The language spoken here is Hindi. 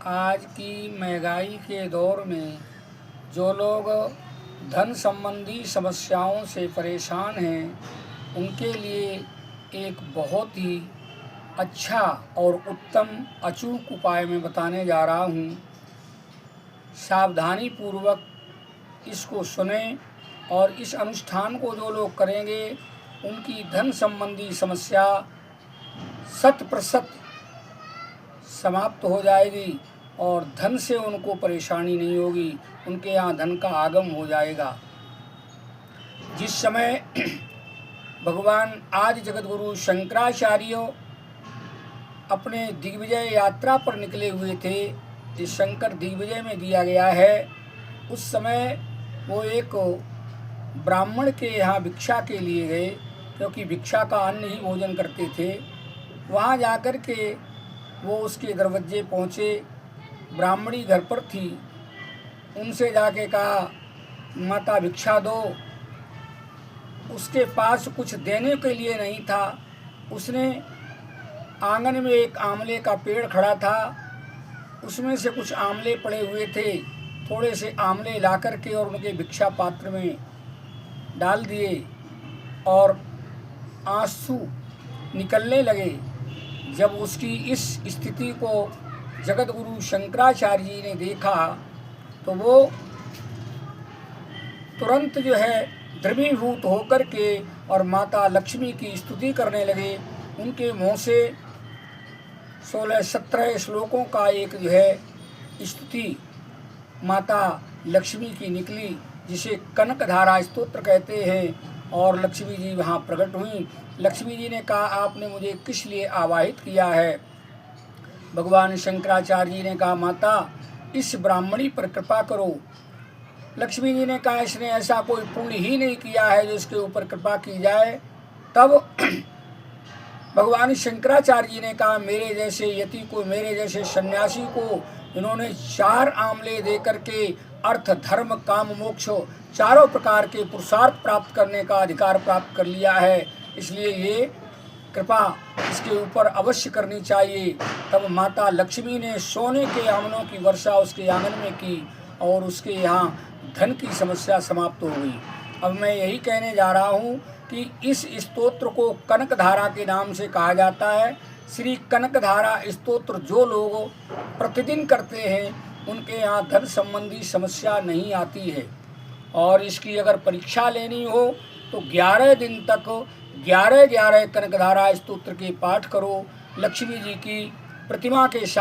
आज की महंगाई के दौर में जो लोग धन संबंधी समस्याओं से परेशान हैं, उनके लिए एक बहुत ही अच्छा और उत्तम अचूक उपाय मैं बताने जा रहा हूँ। सावधानी पूर्वक इसको सुनें और इस अनुष्ठान को जो लोग करेंगे उनकी धन संबंधी समस्या 100% समाप्त हो जाएगी और धन से उनको परेशानी नहीं होगी। उनके यहाँ धन का आगम हो जाएगा। जिस समय भगवान आदि जगतगुरु शंकराचार्य अपने दिग्विजय यात्रा पर निकले हुए थे, इस शंकर दिग्विजय में दिया गया है, उस समय वो एक ब्राह्मण के यहाँ भिक्षा के लिए गए, क्योंकि भिक्षा का अन्न ही भोजन करते थे। वहाँ जाकर के वो उसके दरवाजे पहुँचे। ब्राह्मणी घर पर थी। उनसे जाके कहा, माता भिक्षा दो। उसके पास कुछ देने के लिए नहीं था। उसने आंगन में एक आंवले का पेड़ खड़ा था, उसमें से कुछ आंवले पड़े हुए थे। थोड़े से आंवले ला कर के और उनके भिक्षा पात्र में डाल दिए और आंसू निकलने लगे। जब उसकी इस स्थिति को जगत गुरु शंकराचार्य जी ने देखा तो वो तुरंत जो है द्रवीभूत होकर के और माता लक्ष्मी की स्तुति करने लगे। उनके मुँह से 16-17 श्लोकों का एक जो है स्तुति माता लक्ष्मी की निकली, जिसे कनकधारा स्तोत्र कहते हैं। और लक्ष्मी जी वहाँ प्रकट हुई। लक्ष्मी जी ने कहा, आपने मुझे किस लिए आवाहित किया है? भगवान शंकराचार्य जी ने कहा, माता इस ब्राह्मणी पर कृपा करो। लक्ष्मी जी ने कहा, इसने ऐसा कोई पुण्य ही नहीं किया है जो इसके ऊपर कृपा की जाए। तब भगवान शंकराचार्य जी ने कहा, मेरे जैसे यति को, मेरे जैसे सन्यासी को इन्होंने 4 आंवले दे करके अर्थ धर्म काम मोक्ष चारों प्रकार के पुरुषार्थ प्राप्त करने का अधिकार प्राप्त कर लिया है, इसलिए ये कृपा इसके ऊपर अवश्य करनी चाहिए। तब माता लक्ष्मी ने सोने के आंवलों की वर्षा उसके आंगन में की और उसके यहाँ धन की समस्या समाप्त हो गई। अब मैं यही कहने जा रहा हूँ कि इस स्तोत्र को कनकधारा के नाम से कहा जाता है। श्री कनकधारा स्तोत्र जो लोग प्रतिदिन करते हैं उनके यहाँ धन संबंधी समस्या नहीं आती है। और इसकी अगर परीक्षा लेनी हो तो 11 दिन तक 11 कनकधारा स्तोत्र के पाठ करो। लक्ष्मी जी की प्रतिमा के साथ